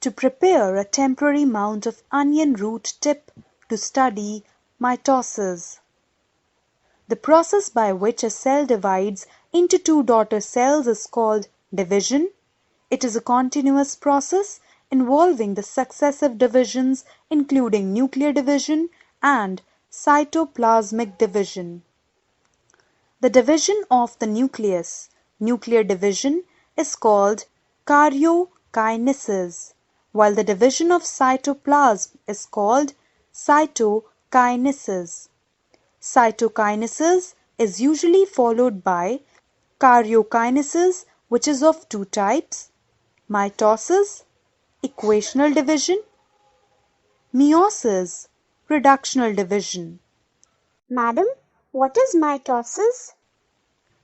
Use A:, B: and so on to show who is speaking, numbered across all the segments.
A: To prepare a temporary mount of onion root tip to study mitosis. The process by which a cell divides into two daughter cells is called division. It is a continuous process involving the successive divisions including nuclear division and cytoplasmic division. The division of the nucleus, nuclear division, is called karyokinesis, while the division of cytoplasm is called cytokinesis. Cytokinesis is usually followed by karyokinesis, which is of two types: mitosis, equational division; meiosis, reductional division.
B: Madam, what is mitosis?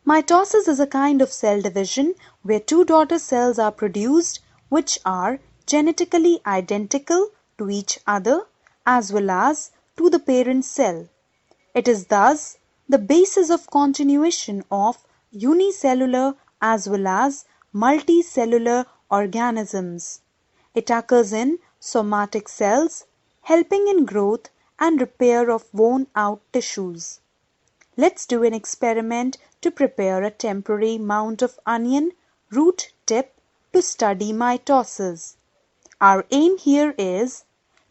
A: Mitosis is a kind of cell division where two daughter cells are produced which are genetically identical to each other as well as to the parent cell. It is thus the basis of continuation of unicellular as well as multicellular organisms. It occurs in somatic cells, helping in growth and repair of worn-out tissues. Let's do an experiment to prepare a temporary mount of onion root tip to study mitosis. Our aim here is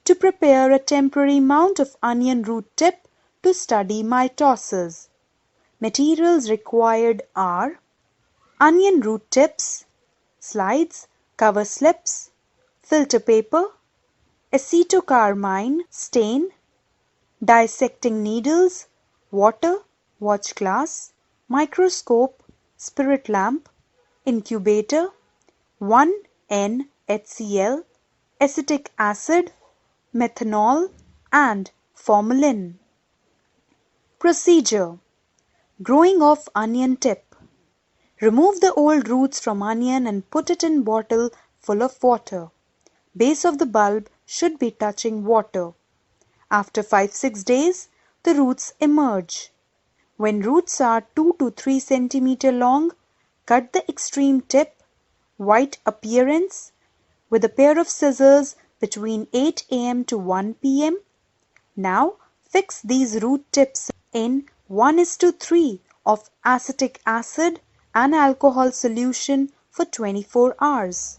A: to prepare a temporary mount of onion root tip to study mitosis. Materials required are onion root tips, slides, cover slips, filter paper, acetocarmine stain, dissecting needles, water, watch glass, microscope, spirit lamp, incubator, 1N-HCl, acetic acid, methanol and formalin. Procedure: growing of onion tip. Remove the old roots from onion and put it in bottle full of water. Base of the bulb should be touching water. After 5-6 days, the roots emerge. When roots are 2 to 3 cm long, cut the extreme tip, white appearance, with a pair of scissors between 8 am to 1 pm. Now fix these root tips in 1:3 of acetic acid and alcohol solution for 24 hours.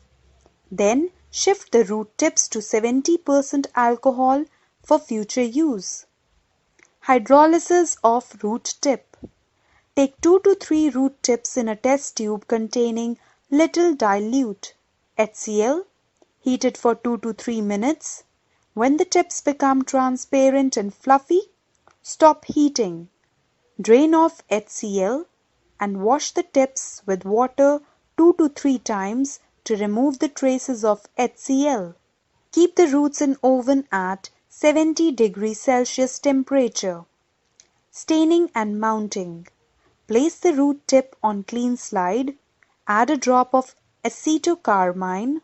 A: Then shift the root tips to 70% alcohol for future use. Hydrolysis of root tip. Take 2 to 3 root tips in a test tube containing little dilute HCl. Heat it for 2 to 3 minutes. When the tips become transparent and fluffy, stop heating. Drain off HCl and wash the tips with water 2 to 3 times to remove the traces of HCl. Keep the roots in oven at 70°C temperature. Staining and mounting. Place the root tip on clean slide. Add a drop of acetocarmine.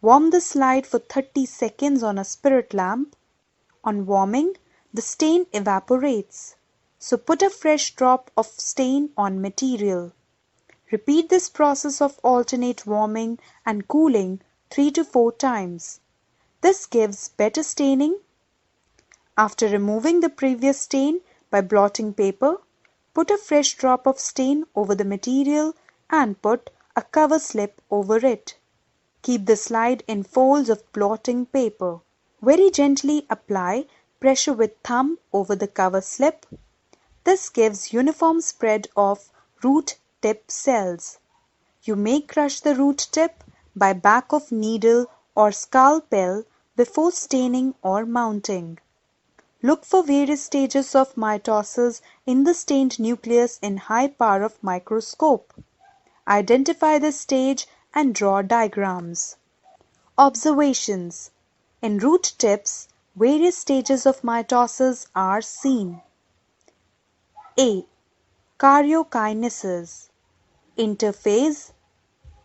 A: Warm the slide for 30 seconds on a spirit lamp. On warming, the stain evaporates. So put a fresh drop of stain on material. Repeat this process of alternate warming and cooling 3 to 4 times. This gives better staining. After removing the previous stain by blotting paper, put a fresh drop of stain over the material and put a cover slip over it. Keep the slide in folds of blotting paper. Very gently apply pressure with thumb over the cover slip. This gives uniform spread of root tip cells. You may crush the root tip by back of needle or scalpel before staining or mounting. Look for various stages of mitosis in the stained nucleus in high power of microscope. Identify the stage and draw diagrams. Observations. In root tips, various stages of mitosis are seen. A. Karyokinesis. Interphase.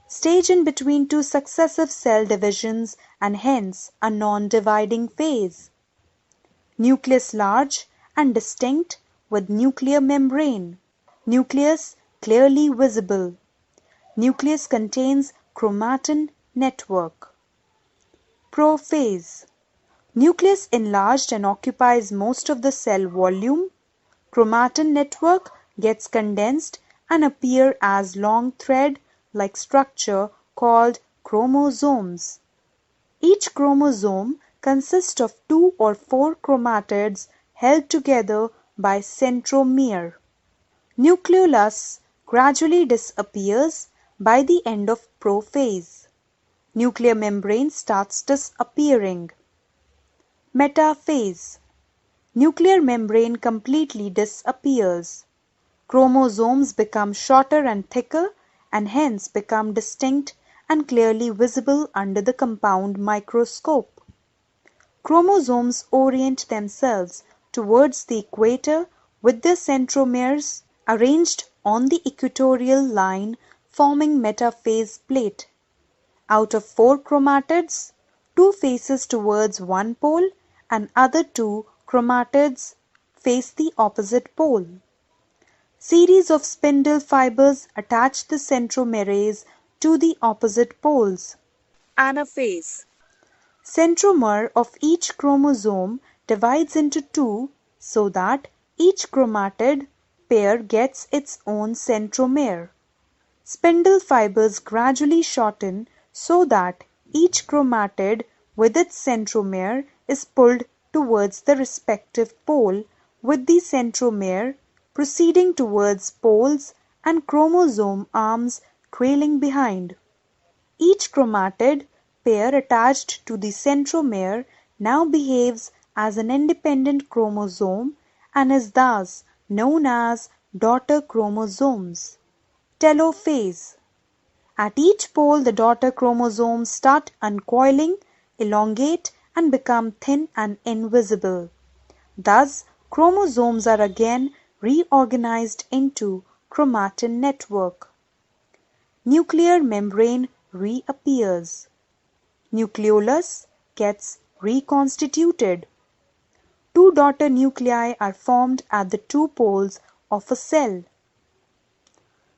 A: Stage in between two successive cell divisions and hence a non-dividing phase. Nucleus large and distinct with nuclear membrane. Nucleus clearly visible. Nucleus contains chromatin network. Prophase. Nucleus enlarged and occupies most of the cell volume. Chromatin network gets condensed and appear as long thread-like structure called chromosomes. Each chromosome consists of 2 or 4 chromatids held together by centromere. Nucleolus gradually disappears by the end of prophase. Nuclear membrane starts disappearing. Metaphase. Nuclear membrane completely disappears. Chromosomes become shorter and thicker and hence become distinct and clearly visible under the compound microscope. Chromosomes orient themselves towards the equator with their centromeres arranged on the equatorial line forming metaphase plate. Out of 4 chromatids, 2 faces towards one pole and other 2 chromatids face the opposite pole. Series of spindle fibers attach the centromeres to the opposite poles. Anaphase. Centromere of each chromosome divides into 2 so that each chromatid pair gets its own centromere. Spindle fibers gradually shorten so that each chromatid with its centromere is pulled towards the respective pole, with the centromere proceeding towards poles and chromosome arms trailing behind. Each chromatid pair attached to the centromere now behaves as an independent chromosome and is thus known as daughter chromosomes. Telophase. At each pole the daughter chromosomes start uncoiling, elongate and become thin and invisible. Thus, chromosomes are again reorganized into chromatin network. Nuclear membrane reappears. Nucleolus gets reconstituted. 2 daughter nuclei are formed at the 2 poles of a cell.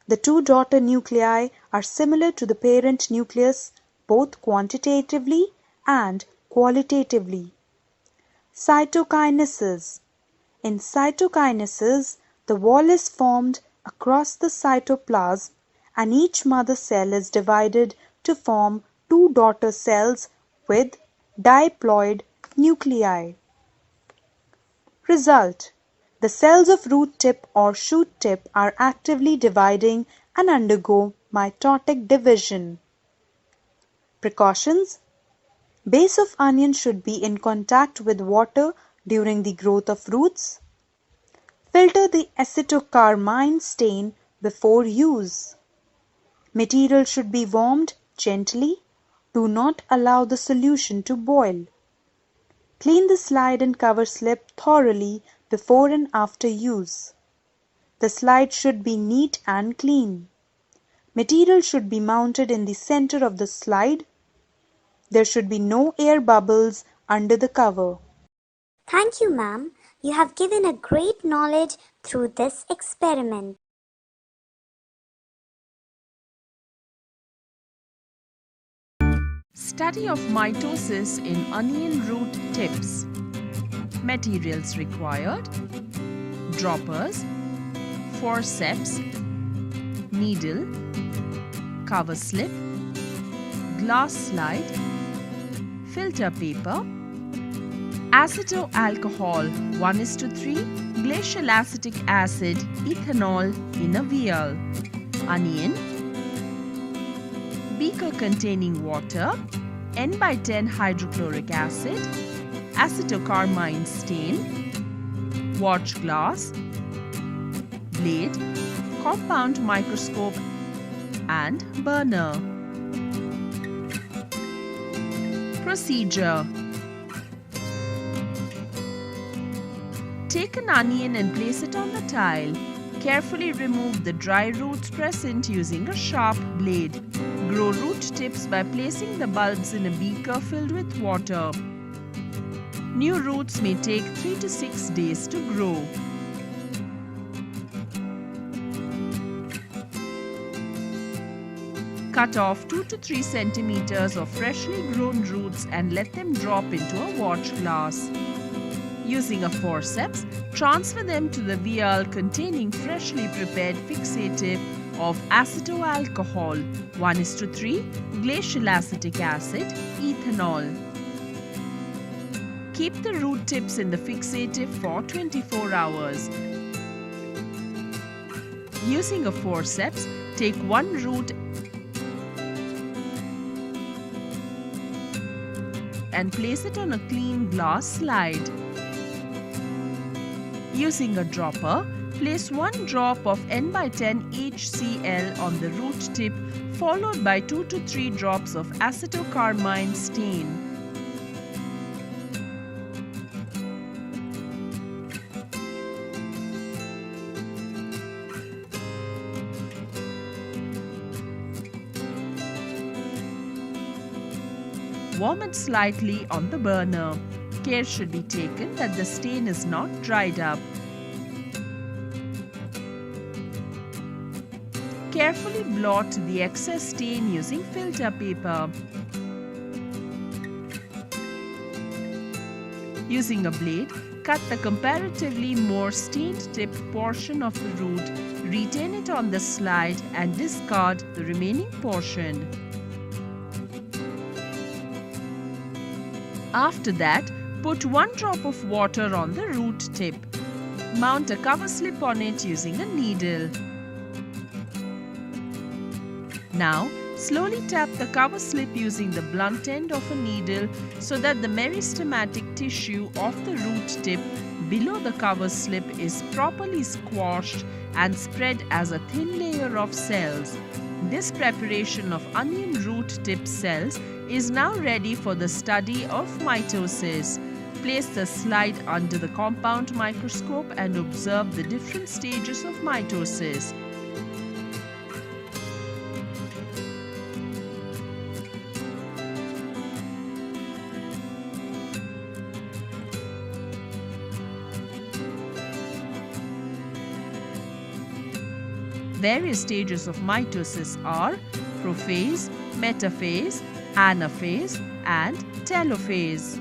A: The 2 daughter nuclei are similar to the parent nucleus both quantitatively and qualitatively. Cytokinesis. In cytokinesis, the wall is formed across the cytoplasm and each mother cell is divided to form 2 daughter cells with diploid nuclei. Result. The cells of root tip or shoot tip are actively dividing and undergo mitotic division. Precautions. Base of onion should be in contact with water during the growth of roots. Filter the acetocarmine stain before use. Material should be warmed gently. Do not allow the solution to boil. Clean the slide and cover slip thoroughly before and after use. The slide should be neat and clean. Material should be mounted in the center of the slide. There should be no air bubbles under the cover.
B: Thank you, ma'am. You have given a great knowledge through this experiment.
C: Study of mitosis in onion root tips. Materials required: droppers, forceps, needle, cover slip, glass slide, filter paper, acetoalcohol 1:3, glacial acetic acid, ethanol in a vial, onion, beaker containing water, N/10 hydrochloric acid, acetocarmine stain, watch glass, blade, compound microscope and burner. Procedure. Take an onion and place it on the tile. Carefully remove the dry roots present using a sharp blade. Grow root tips by placing the bulbs in a beaker filled with water. New roots may take 3 to 6 days to grow. Cut off 2 to 3 centimeters of freshly grown roots and let them drop into a watch glass. Using a forceps, transfer them to the vial containing freshly prepared fixative of acetoalcohol 1:3, glacial acetic acid, ethanol. Keep the root tips in the fixative for 24 hours. Using a forceps, take one root and place it on a clean glass slide. Using a dropper, place 1 drop of N/10 HCl on the root tip, followed by 2 to 3 drops of acetocarmine stain. Warm it slightly on the burner. Care should be taken that the stain is not dried up. Carefully blot the excess stain using filter paper. Using a blade, cut the comparatively more stained tip portion of the root, retain it on the slide and discard the remaining portion. After that, put 1 drop of water on the root tip. Mount a cover slip on it using a needle. Now, slowly tap the cover slip using the blunt end of a needle so that the meristematic tissue of the root tip below the cover slip is properly squashed and spread as a thin layer of cells. This preparation of onion root tip cells is now ready for the study of mitosis. Place the slide under the compound microscope and observe the different stages of mitosis. Various stages of mitosis are prophase, metaphase, anaphase, and telophase.